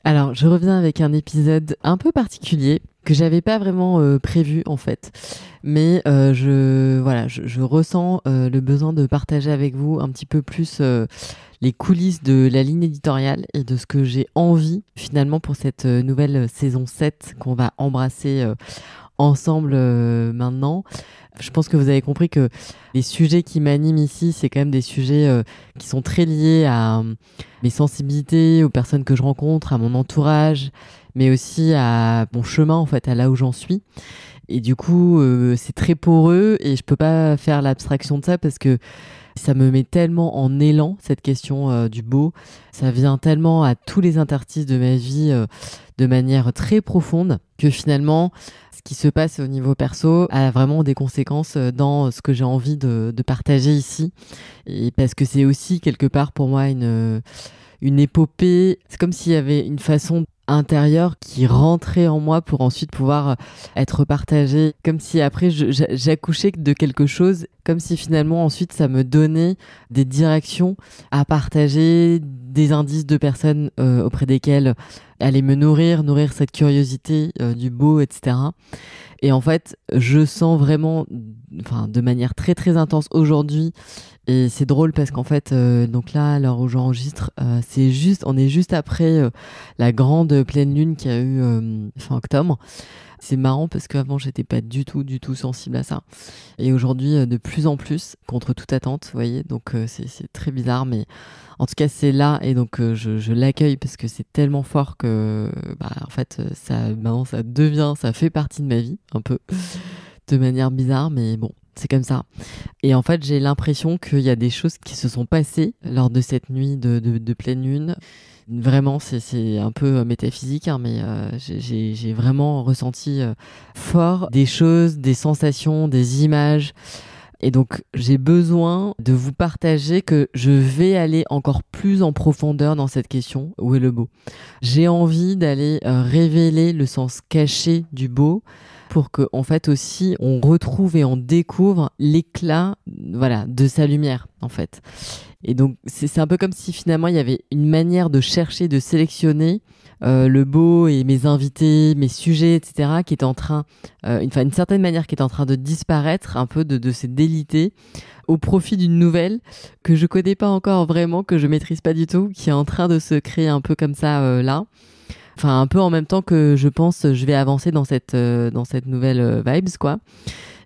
Alors, je reviens avec un épisode un peu particulier que j'avais pas vraiment prévu en fait, mais je ressens le besoin de partager avec vous un petit peu plus les coulisses de la ligne éditoriale et de ce que j'ai envie finalement pour cette nouvelle saison 7 qu'on va embrasser ensemble maintenant. Je pense que vous avez compris que les sujets qui m'animent ici, c'est quand même des sujets qui sont très liés à mes sensibilités, aux personnes que je rencontre, à mon entourage, mais aussi à mon chemin, en fait, à là où j'en suis. Et du coup, c'est très poreux et je peux pas faire l'abstraction de ça parce que ça me met tellement en élan, cette question du beau. Ça vient tellement à tous les interstices de ma vie de manière très profonde que finalement, ce qui se passe au niveau perso a vraiment des conséquences dans ce que j'ai envie de partager ici. Et parce que c'est aussi quelque part pour moi une épopée. C'est comme s'il y avait une façon intérieure qui rentrait en moi pour ensuite pouvoir être partagée. Comme si après j'accouchais de quelque chose, comme si finalement ensuite ça me donnait des directions à partager, des indices de personnes auprès desquelles aller me nourrir cette curiosité du beau, etc. Et en fait, je sens vraiment, enfin, de manière très très intense aujourd'hui. Et c'est drôle parce qu'en fait, donc là, à l'heure où j'enregistre, on est juste après la grande pleine lune qu'il y a eu fin octobre. C'est marrant parce qu'avant, j'étais pas du tout sensible à ça. Et aujourd'hui, de plus en plus, contre toute attente, vous voyez. Donc, c'est très bizarre, mais en tout cas, c'est là. Et donc, je l'accueille parce que c'est tellement fort que, bah, en fait, maintenant, ça fait partie de ma vie, un peu, de manière bizarre, mais bon. C'est comme ça. Et en fait, j'ai l'impression qu'il y a des choses qui se sont passées lors de cette nuit de pleine lune. Vraiment, c'est un peu métaphysique, hein, mais j'ai vraiment ressenti fort des choses, des sensations, des images. Et donc, j'ai besoin de vous partager que je vais aller encore plus en profondeur dans cette question, où est le beau? J'ai envie d'aller révéler le sens caché du beau pour que, en fait, aussi, on retrouve et on découvre l'éclat, voilà, de sa lumière, en fait. Et donc, c'est un peu comme si finalement, il y avait une manière de chercher, de sélectionner le beau et mes invités, mes sujets, etc., qui est en train, une certaine manière qui est en train de disparaître, un peu de se déliter, au profit d'une nouvelle que je connais pas encore vraiment, que je maîtrise pas du tout, qui est en train de se créer un peu comme ça là. Enfin, un peu en même temps que je pense je vais avancer dans cette nouvelle vibes, quoi.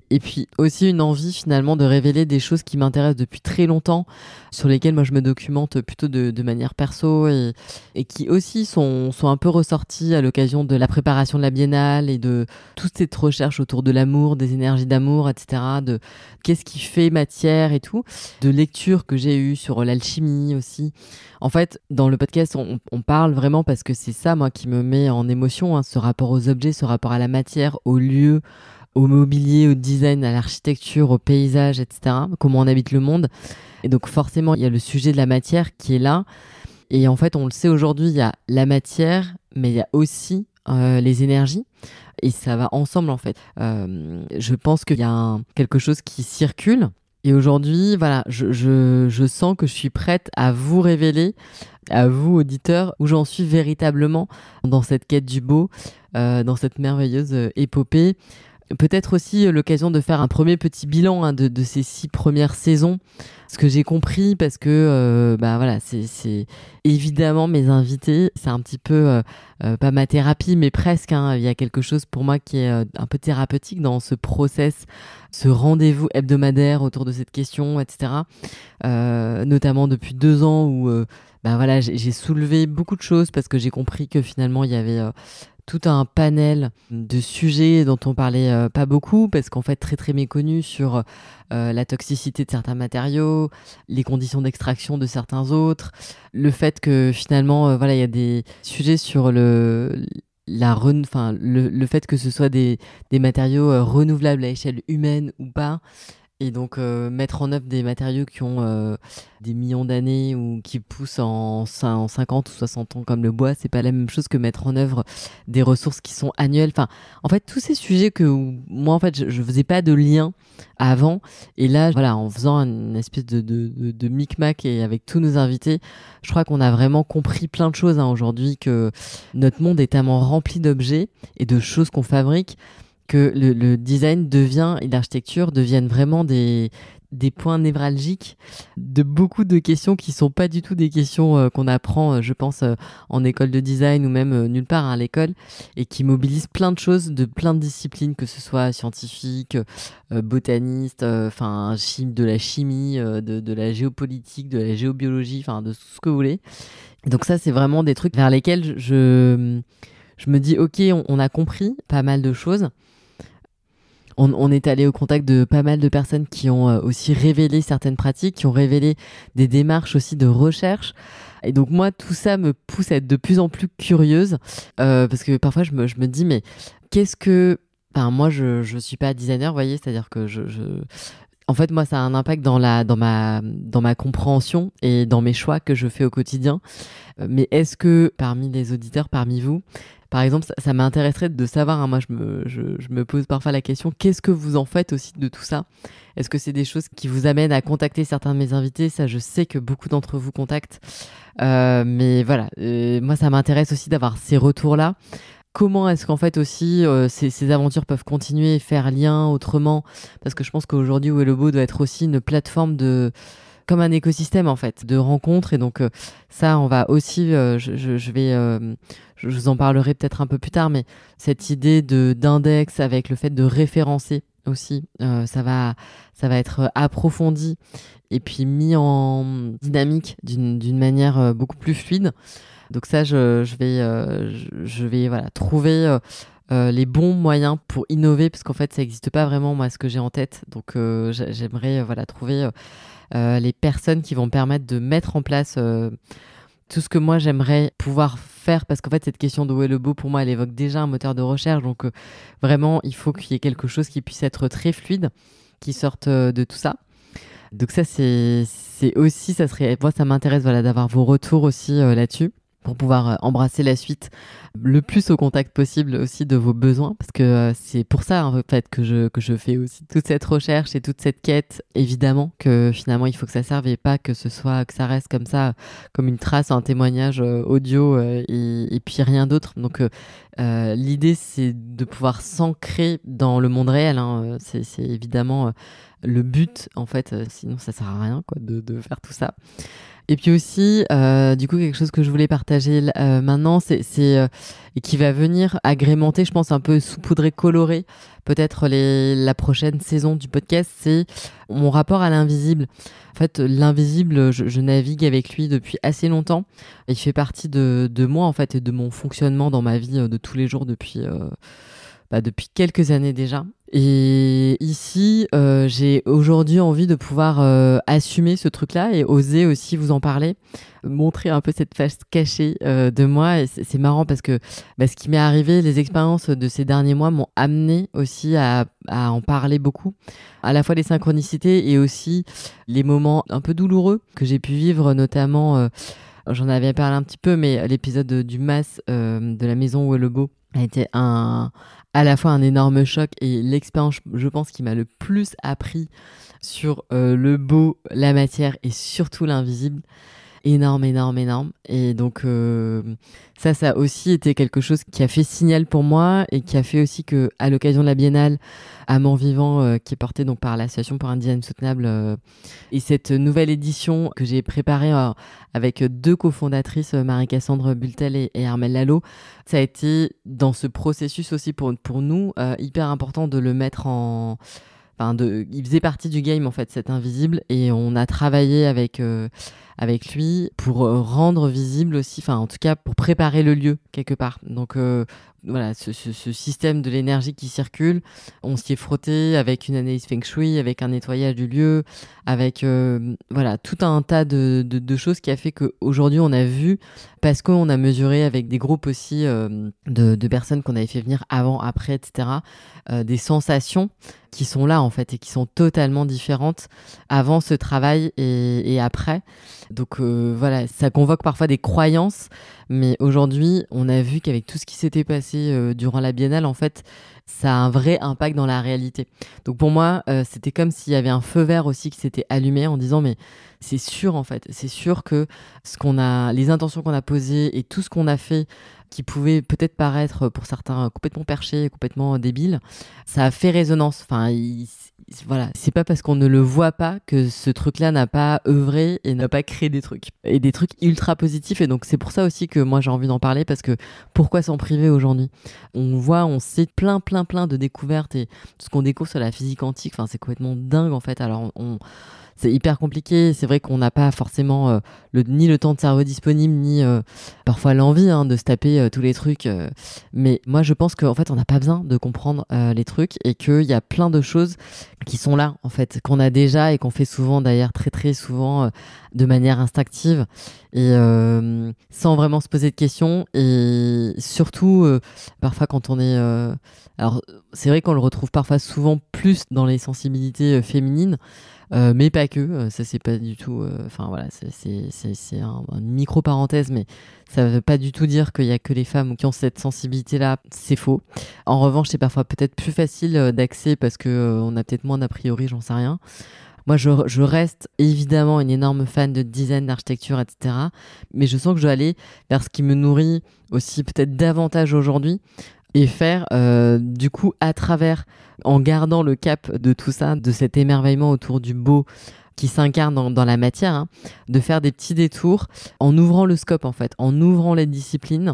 Et puis aussi une envie finalement de révéler des choses qui m'intéressent depuis très longtemps, sur lesquelles moi je me documente plutôt de manière perso et qui aussi sont un peu ressorties à l'occasion de la préparation de la biennale et de toute cette recherche autour de l'amour, des énergies d'amour, etc. De qu'est-ce qui fait matière et tout, de lectures que j'ai eues sur l'alchimie aussi. En fait, dans le podcast, on parle vraiment parce que c'est ça, moi, qui me met en émotion, hein, ce rapport aux objets, ce rapport à la matière, aux lieux, au mobilier, au design, à l'architecture, au paysage, etc. Comment on habite le monde. Et donc forcément, il y a le sujet de la matière qui est là. Et en fait, on le sait aujourd'hui, il y a la matière, mais il y a aussi les énergies. Et ça va ensemble, en fait. Je pense qu'il y a quelque chose qui circule. Et aujourd'hui, voilà, je sens que je suis prête à vous révéler, à vous, auditeurs, où j'en suis véritablement dans cette quête du beau, dans cette merveilleuse épopée. Peut-être aussi l'occasion de faire un premier petit bilan de ces 6 premières saisons. Ce que j'ai compris, parce que bah voilà, c'est évidemment mes invités, c'est un petit peu pas ma thérapie, mais presque, hein. Il y a quelque chose pour moi qui est un peu thérapeutique dans ce process, ce rendez-vous hebdomadaire autour de cette question, etc. Notamment depuis 2 ans où bah voilà, j'ai soulevé beaucoup de choses parce que j'ai compris que finalement il y avait tout un panel de sujets dont on parlait pas beaucoup parce qu'en fait très très méconnu sur la toxicité de certains matériaux, les conditions d'extraction de certains autres, le fait que finalement voilà, il y a des sujets sur le fait que ce soit des matériaux renouvelables à échelle humaine ou pas. Et donc, mettre en œuvre des matériaux qui ont des millions d'années ou qui poussent en 50 ou 60 ans comme le bois, c'est pas la même chose que mettre en œuvre des ressources qui sont annuelles. Enfin, en fait, tous ces sujets que moi, en fait, je faisais pas de lien avant. Et là, voilà, en faisant une espèce de micmac et avec tous nos invités, je crois qu'on a vraiment compris plein de choses aujourd'hui, que notre monde est tellement rempli d'objets et de choses qu'on fabrique que le design devient et l'architecture deviennent vraiment des points névralgiques de beaucoup de questions qui sont pas du tout des questions qu'on apprend, je pense, en école de design ou même nulle part à l'école, et qui mobilisent plein de choses de plein de disciplines, que ce soit scientifique, botaniste, enfin de la chimie, de la géopolitique, de la géobiologie, enfin de tout ce que vous voulez. Donc ça, c'est vraiment des trucs vers lesquels je me dis, ok, on a compris pas mal de choses. On est allé au contact de pas mal de personnes qui ont aussi révélé certaines pratiques, qui ont révélé des démarches aussi de recherche. Et donc moi, tout ça me pousse à être de plus en plus curieuse, parce que parfois je me dis, mais qu'est-ce que... Enfin, moi, je suis pas designer, vous voyez, c'est-à-dire que en fait, moi, ça a un impact dans ma compréhension et dans mes choix que je fais au quotidien. Mais est-ce que parmi les auditeurs, parmi vous, par exemple, ça m'intéresserait de savoir, hein, moi je me pose parfois la question, qu'est-ce que vous en faites aussi de tout ça? Est-ce que c'est des choses qui vous amènent à contacter certains de mes invités? Ça, je sais que beaucoup d'entre vous contactent. Mais voilà, moi ça m'intéresse aussi d'avoir ces retours-là. Comment est-ce qu'en fait aussi ces aventures peuvent continuer et faire lien autrement? Parce que je pense qu'aujourd'hui, Où est le beau doit être aussi une plateforme comme un écosystème en fait, de rencontres. Et donc ça, on va aussi, je vous en parlerai peut-être un peu plus tard, mais cette idée d'index avec le fait de référencer aussi, ça va être approfondi et puis mis en dynamique d'une manière beaucoup plus fluide. Donc ça, je vais voilà, trouver les bons moyens pour innover, parce qu'en fait, ça n'existe pas vraiment, moi, ce que j'ai en tête. Donc j'aimerais voilà, trouver les personnes qui vont me permettre de mettre en place tout ce que moi j'aimerais pouvoir faire, parce qu'en fait cette question de Où est le beau, pour moi elle évoque déjà un moteur de recherche, donc vraiment il faut qu'il y ait quelque chose qui puisse être très fluide, qui sorte de tout ça. Donc ça c'est aussi, ça serait, moi ça m'intéresse voilà, d'avoir vos retours aussi là-dessus, pour pouvoir embrasser la suite le plus au contact possible aussi de vos besoins, parce que c'est pour ça en fait que je fais aussi toute cette recherche et toute cette quête. Évidemment que finalement il faut que ça serve et pas que ça reste comme ça, comme une trace, un témoignage audio et puis rien d'autre. Donc l'idée c'est de pouvoir s'ancrer dans le monde réel, hein. C'est évidemment le but en fait, sinon ça sert à rien quoi, de faire tout ça. Et puis aussi, du coup, quelque chose que je voulais partager maintenant, et qui va venir agrémenter, je pense, un peu saupoudrer, colorer peut-être la prochaine saison du podcast, c'est mon rapport à l'invisible. En fait, l'invisible, je navigue avec lui depuis assez longtemps. Il fait partie de moi, en fait, et de mon fonctionnement dans ma vie de tous les jours depuis quelques années déjà. Et ici, j'ai aujourd'hui envie de pouvoir assumer ce truc-là et oser aussi vous en parler, montrer un peu cette face cachée de moi. Et c'est marrant parce que ce qui m'est arrivé, les expériences de ces derniers mois m'ont amené aussi à en parler beaucoup. À la fois les synchronicités et aussi les moments un peu douloureux que j'ai pu vivre, notamment, j'en avais parlé un petit peu, mais l'épisode du MAS de la maison Où est le beau a été à la fois un énorme choc et l'expérience, je pense, qui m'a le plus appris sur le beau, la matière et surtout l'invisible. Énorme. Et donc ça a aussi été quelque chose qui a fait signal pour moi et qui a fait aussi que, à l'occasion de la Biennale à Mort-Vivant, qui est portée donc par l'Association pour un design soutenable, et cette nouvelle édition que j'ai préparée avec deux cofondatrices, Marie-Cassandre Bultel et Armelle Lalo, ça a été dans ce processus aussi pour nous hyper important de le mettre en... Enfin, il faisait partie du game en fait, cet invisible, et on a travaillé avec avec lui pour rendre visible aussi, enfin en tout cas pour préparer le lieu quelque part. Donc voilà, ce système de l'énergie qui circule, on s'y est frotté avec une analyse feng shui, avec un nettoyage du lieu, avec voilà tout un tas de choses qui a fait qu'aujourd'hui on a vu, parce qu'on a mesuré avec des groupes aussi de personnes qu'on avait fait venir avant, après, etc., des sensations qui sont là en fait et qui sont totalement différentes avant ce travail et après. Donc voilà, ça convoque parfois des croyances, mais aujourd'hui on a vu qu'avec tout ce qui s'était passé durant la biennale, en fait, ça a un vrai impact dans la réalité. Donc pour moi, c'était comme s'il y avait un feu vert aussi qui s'était allumé en disant mais c'est sûr en fait, c'est sûr que les intentions qu'on a posées et tout ce qu'on a fait qui pouvait peut-être paraître pour certains complètement perché, complètement débile, ça a fait résonance. Enfin, voilà, c'est pas parce qu'on ne le voit pas que ce truc-là n'a pas œuvré et n'a pas créé des trucs. Et des trucs ultra positifs. Et donc c'est pour ça aussi que moi j'ai envie d'en parler, parce que pourquoi s'en priver aujourd'hui ? On sait plein de découvertes et tout ce qu'on découvre sur la physique quantique, enfin c'est complètement dingue en fait. Alors c'est hyper compliqué. C'est vrai qu'on n'a pas forcément ni le temps de cerveau disponible, ni parfois l'envie de se taper tous les trucs. Mais moi, je pense qu'en fait, on n'a pas besoin de comprendre les trucs et qu'il y a plein de choses qui sont là, en fait, qu'on a déjà et qu'on fait souvent, d'ailleurs, très souvent, de manière instinctive et sans vraiment se poser de questions. Et surtout, parfois, quand on est... alors, c'est vrai qu'on le retrouve parfois souvent plus dans les sensibilités féminines, mais pas que, ça c'est pas du tout, enfin voilà, c'est une micro-parenthèse, mais ça veut pas du tout dire qu'il y a que les femmes qui ont cette sensibilité-là, c'est faux. En revanche, c'est parfois peut-être plus facile d'accès parce que on a peut-être moins d'a priori, j'en sais rien. Moi, je reste évidemment une énorme fan de design, d'architecture, etc. Mais je sens que je dois aller vers ce qui me nourrit aussi peut-être davantage aujourd'hui et faire du coup à travers, en gardant le cap de tout ça, de cet émerveillement autour du beau qui s'incarne dans la matière, de faire des petits détours en ouvrant le scope en fait, en ouvrant les disciplines,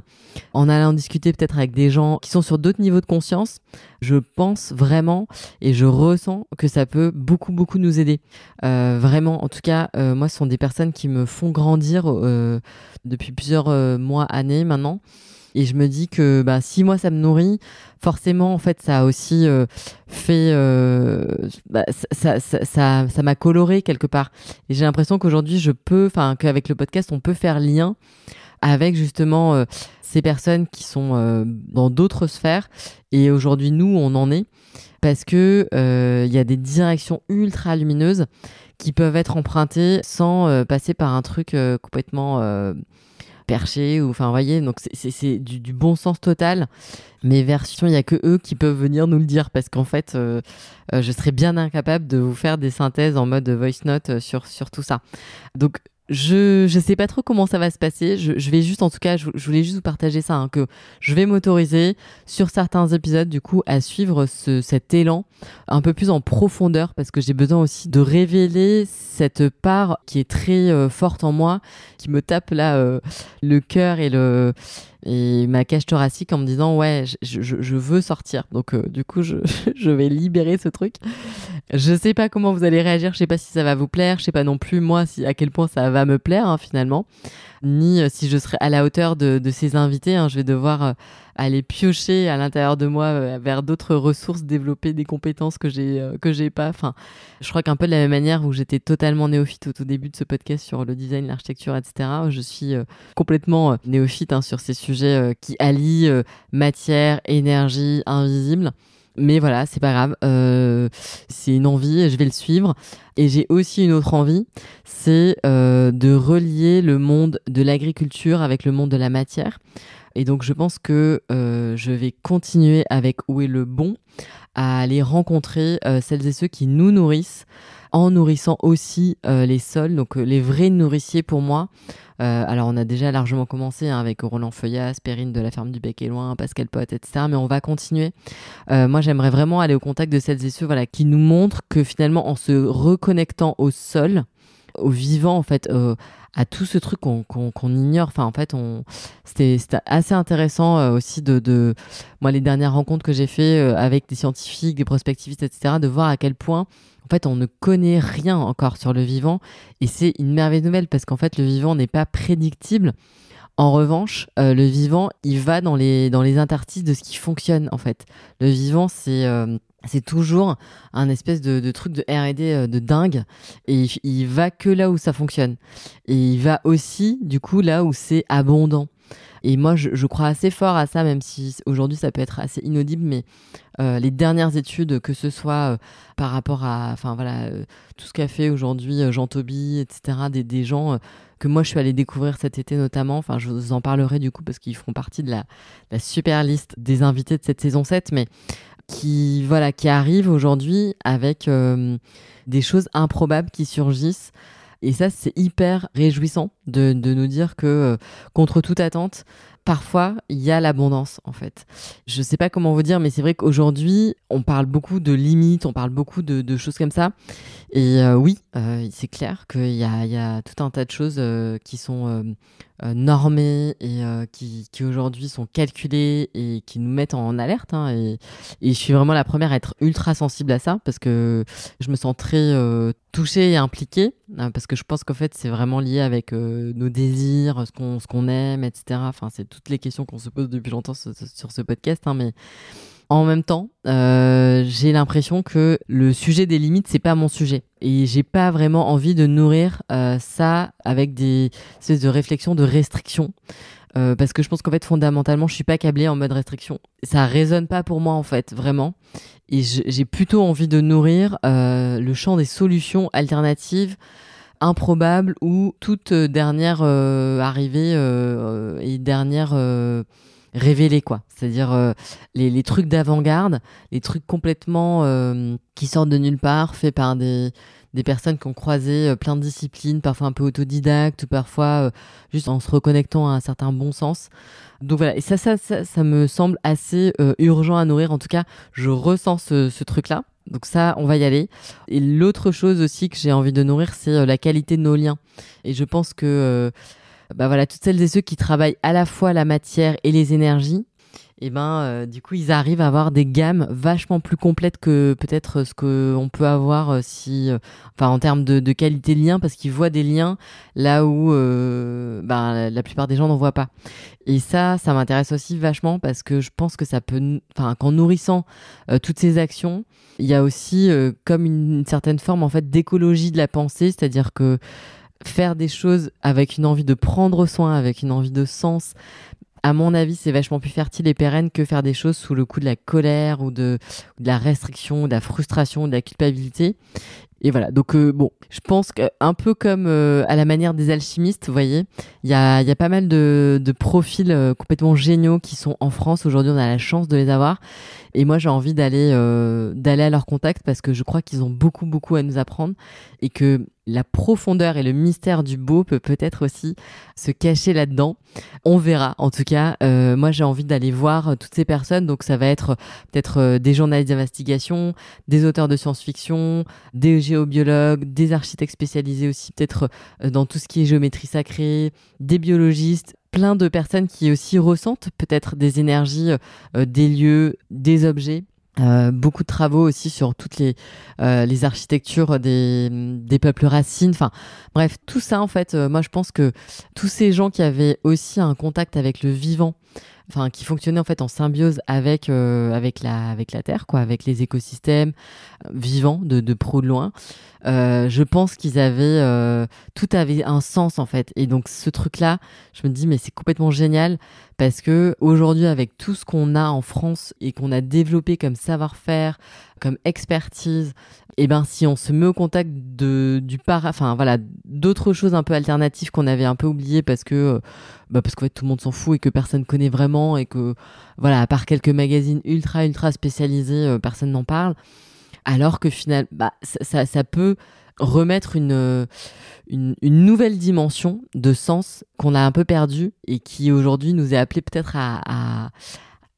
en allant discuter peut-être avec des gens qui sont sur d'autres niveaux de conscience. Je pense vraiment et je ressens que ça peut beaucoup nous aider. Vraiment, en tout cas, moi ce sont des personnes qui me font grandir depuis plusieurs mois, années maintenant. Et je me dis que si moi ça me nourrit, forcément en fait ça a aussi fait ça m'a coloré quelque part. Et j'ai l'impression qu'aujourd'hui qu'avec le podcast on peut faire lien avec justement ces personnes qui sont dans d'autres sphères. Et aujourd'hui nous on en est parce que y a des directions ultra lumineuses qui peuvent être empruntées sans passer par un truc complètement perché, ou enfin vous voyez, donc c'est du bon sens total, mais version il y a que eux qui peuvent venir nous le dire, parce qu'en fait je serais bien incapable de vous faire des synthèses en mode voice note sur tout ça. Donc je sais pas trop comment ça va se passer. Je vais juste, en tout cas, je voulais juste vous partager ça, que je vais m'autoriser sur certains épisodes, du coup, à suivre cet élan un peu plus en profondeur, parce que j'ai besoin aussi de révéler cette part qui est très forte en moi, qui me tape là le cœur et ma cage thoracique en me disant ouais, je veux sortir. Donc du coup, je vais libérer ce truc. Je sais pas comment vous allez réagir, je sais pas si ça va vous plaire, je sais pas non plus moi à quel point ça va me plaire finalement, ni si je serai à la hauteur de ces invités. Je vais devoir aller piocher à l'intérieur de moi vers d'autres ressources, développer des compétences que j'ai pas. Enfin, je crois qu'un peu de la même manière où j'étais totalement néophyte au tout début de ce podcast sur le design, l'architecture, etc. Je suis complètement néophyte sur ces sujets qui allient matière, énergie, invisible. Mais voilà, c'est pas grave, c'est une envie et je vais le suivre. Et j'ai aussi une autre envie, c'est de relier le monde de l'agriculture avec le monde de la matière. Et donc je pense que je vais continuer avec Où est le bon à aller rencontrer celles et ceux qui nous nourrissent, en nourrissant aussi les sols, donc les vrais nourriciers pour moi. Alors on a déjà largement commencé avec Roland Feuillas, Perrine de la ferme du Bec et Loin, Pascal Pot, etc. Mais on va continuer. Moi j'aimerais vraiment aller au contact de celles et ceux qui nous montrent que finalement en se reconnectant au sol, au vivant, en fait, à tout ce truc qu'on ignore. Enfin, en fait, c'était assez intéressant aussi moi, les dernières rencontres que j'ai fait avec des scientifiques, des prospectivistes, etc., de voir à quel point, en fait, on ne connaît rien encore sur le vivant. Et c'est une merveilleuse nouvelle parce qu'en fait, le vivant n'est pas prédictible. En revanche, le vivant, il va dans les interstices de ce qui fonctionne, en fait. Le vivant, c'est toujours un espèce de truc de R&D de dingue. Et il va que là où ça fonctionne. Et il va aussi, du coup, là où c'est abondant. Et moi, je crois assez fort à ça, même si aujourd'hui, ça peut être assez inaudible, mais les dernières études, que ce soit par rapport à enfin, voilà, tout ce qu'a fait aujourd'hui Jean Toby, etc., des gens que moi, je suis allée découvrir cet été notamment. Enfin, je vous en parlerai du coup parce qu'ils feront partie de la super liste des invités de cette saison 7, mais qui arrivent aujourd'hui avec des choses improbables qui surgissent. Et ça, c'est hyper réjouissant de nous dire que, contre toute attente, parfois, il y a l'abondance, en fait. Je sais pas comment vous dire, mais c'est vrai qu'aujourd'hui, on parle beaucoup de limites, on parle beaucoup de choses comme ça. Et oui, c'est clair qu'il y a tout un tas de choses qui sont normées et qui aujourd'hui sont calculées et qui nous mettent en alerte. Hein, et je suis vraiment la première à être ultra sensible à ça parce que je me sens très touchée et impliquée parce que je pense qu'en fait, c'est vraiment lié avec nos désirs, ce qu'on aime, etc. Enfin, c'est toutes les questions qu'on se pose depuis longtemps sur ce podcast. Hein, mais en même temps, j'ai l'impression que le sujet des limites, c'est pas mon sujet. Et j'ai pas vraiment envie de nourrir ça avec des espèces de réflexions de restriction. Parce que je pense qu'en fait, fondamentalement, je suis pas câblée en mode restriction. Ça résonne pas pour moi, en fait, vraiment. Et j'ai plutôt envie de nourrir le champ des solutions alternatives improbables ou toute dernière arrivée et dernière révélés, quoi. C'est-à-dire les trucs d'avant-garde, les trucs complètement qui sortent de nulle part, faits par des personnes qui ont croisé plein de disciplines, parfois un peu autodidactes, ou parfois juste en se reconnectant à un certain bon sens. Donc voilà, et ça me semble assez urgent à nourrir. En tout cas, je ressens ce truc-là. Donc ça, on va y aller. Et l'autre chose aussi que j'ai envie de nourrir, c'est la qualité de nos liens. Et je pense que bah voilà, toutes celles et ceux qui travaillent à la fois la matière et les énergies, et du coup, ils arrivent à avoir des gammes vachement plus complètes que peut-être ce qu'on peut avoir enfin, en termes de qualité de lien, parce qu'ils voient des liens là où la plupart des gens n'en voient pas. Et ça m'intéresse aussi vachement parce que je pense que ça peut, enfin, qu'en nourrissant toutes ces actions, il y a aussi comme une certaine forme en fait d'écologie de la pensée, c'est-à-dire que faire des choses avec une envie de prendre soin, avec une envie de sens, à mon avis, c'est vachement plus fertile et pérenne que faire des choses sous le coup de la colère ou de la restriction, de la frustration, de la culpabilité. Et voilà, donc je pense qu'un peu comme à la manière des alchimistes, vous voyez, il y a pas mal de profils complètement géniaux qui sont en France. Aujourd'hui, on a la chance de les avoir. Et moi, j'ai envie d'aller à leur contact parce que je crois qu'ils ont beaucoup, beaucoup à nous apprendre et que la profondeur et le mystère du beau peut-être aussi se cacher là-dedans. On verra. En tout cas, moi, j'ai envie d'aller voir toutes ces personnes. Donc, ça va être peut-être des journalistes d'investigation, des auteurs de science-fiction, des géobiologues, des architectes spécialisés aussi, peut-être dans tout ce qui est géométrie sacrée, des biologistes, plein de personnes qui aussi ressentent peut-être des énergies, des lieux, des objets. Beaucoup de travaux aussi sur toutes les architectures des peuples racines. Enfin, bref, tout ça, en fait, moi, je pense que tous ces gens qui avaient aussi un contact avec le vivant, enfin, qui fonctionnaient en fait en symbiose avec la Terre, quoi, avec les écosystèmes vivants de pro de loin. Je pense qu'ils avaient tout avait un sens en fait. Et donc ce truc-là, je me dis mais c'est complètement génial parce que aujourd'hui avec tout ce qu'on a en France et qu'on a développé comme savoir-faire, comme expertise, et ben si on se met au contact enfin voilà, d'autres choses un peu alternatives qu'on avait un peu oubliées parce qu'en fait tout le monde s'en fout et que personne connaît vraiment et que voilà, à part quelques magazines ultra spécialisés, personne n'en parle. Alors que finalement, ça peut remettre une nouvelle dimension de sens qu'on a un peu perdu et qui aujourd'hui nous est appelé peut-être à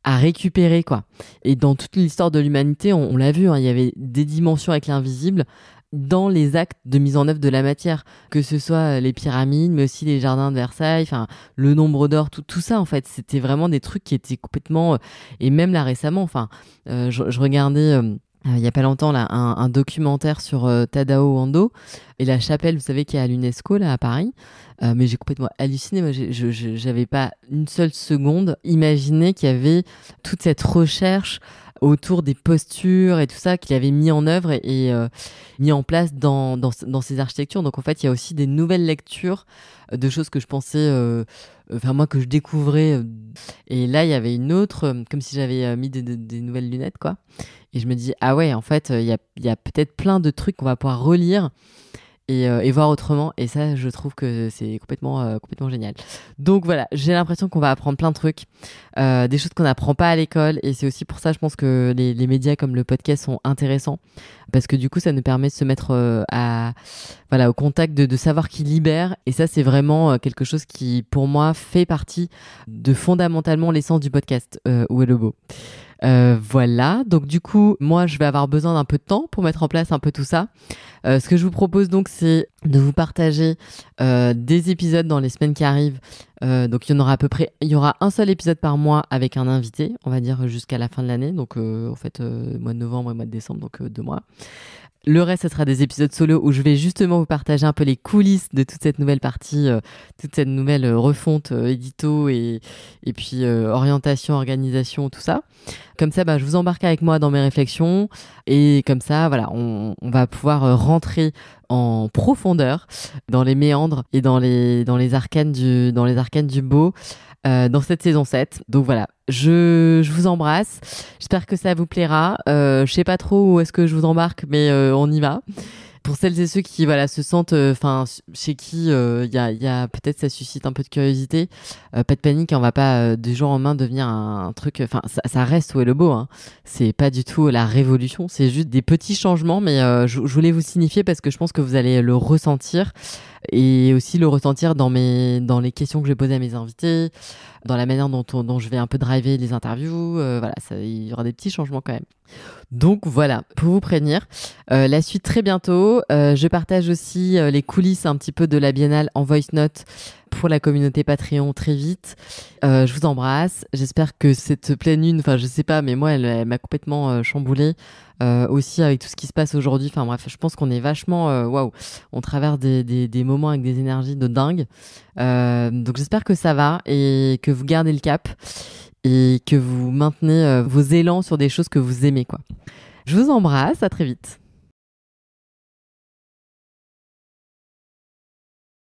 récupérer, quoi. Et dans toute l'histoire de l'humanité, on l'a vu, hein, il y avait des dimensions avec l'invisible. dans les actes de mise en œuvre de la matière, que ce soit les pyramides, mais aussi les jardins de Versailles, enfin le nombre d'or, tout ça en fait, c'était vraiment des trucs qui étaient complètement et même là récemment, enfin je regardais il y a pas longtemps là un documentaire sur Tadao Ando et la chapelle, vous savez, qui est à l'UNESCO là à Paris. Mais j'ai complètement halluciné. Moi, j'avais pas une seule seconde imaginé qu'il y avait toute cette recherche autour des postures et tout ça qu'il avait mis en œuvre et mis en place dans ces architectures. Donc en fait, il y a aussi des nouvelles lectures de choses que je pensais, enfin moi que je découvrais. Et là, il y avait une autre, comme si j'avais mis des nouvelles lunettes, quoi. Et je me dis, ah ouais, en fait, il y a peut-être plein de trucs qu'on va pouvoir relire et voir autrement. Et ça, je trouve que c'est complètement génial. Donc voilà, j'ai l'impression qu'on va apprendre plein de trucs, des choses qu'on n'apprend pas à l'école. Et c'est aussi pour ça, je pense que les médias comme le podcast sont intéressants. Parce que du coup, ça nous permet de se mettre voilà, au contact de savoirs qui libèrent. Et ça, c'est vraiment quelque chose qui, pour moi, fait partie de fondamentalement l'essence du podcast, Où est le beau. Voilà, donc du coup, moi, je vais avoir besoin d'un peu de temps pour mettre en place un peu tout ça. Ce que je vous propose donc, c'est de vous partager des épisodes dans les semaines qui arrivent. Donc il y en aura à peu près, il y aura un seul épisode par mois avec un invité, on va dire jusqu'à la fin de l'année. Donc en fait, mois de novembre et mois de décembre, donc 2 mois. Le reste, ce sera des épisodes solo où je vais justement vous partager un peu les coulisses de toute cette nouvelle partie, toute cette nouvelle refonte édito et puis orientation, organisation, tout ça. Comme ça, je vous embarque avec moi dans mes réflexions et comme ça, voilà, on va pouvoir rentrer en profondeur dans les méandres et dans les arcanes du beau. Dans cette saison 7. Donc voilà, je vous embrasse. J'espère que ça vous plaira. Je sais pas trop où est-ce que je vous embarque, mais on y va. Pour celles et ceux qui voilà se sentent, chez qui il y a peut-être ça suscite un peu de curiosité, pas de panique, on va pas du jour au lendemain devenir un truc. Enfin, ça reste Où est le beau. Hein. C'est pas du tout la révolution, c'est juste des petits changements, mais je voulais vous signifier parce que je pense que vous allez le ressentir. Et aussi le ressentir dans les questions que j'ai posées à mes invités, dans la manière dont je vais un peu driver les interviews. Voilà, il y aura des petits changements quand même. Donc voilà, pour vous prévenir, la suite très bientôt. Je partage aussi les coulisses un petit peu de la Biennale en voice note pour la communauté Patreon très vite. Je vous embrasse. J'espère que cette pleine lune, enfin je sais pas, mais moi elle m'a complètement chamboulée. Aussi avec tout ce qui se passe aujourd'hui. Enfin bref, je pense qu'on est vachement waouh. On traverse des moments avec des énergies de dingue. Donc j'espère que ça va et que vous gardez le cap et que vous maintenez vos élans sur des choses que vous aimez, quoi. Je vous embrasse, à très vite.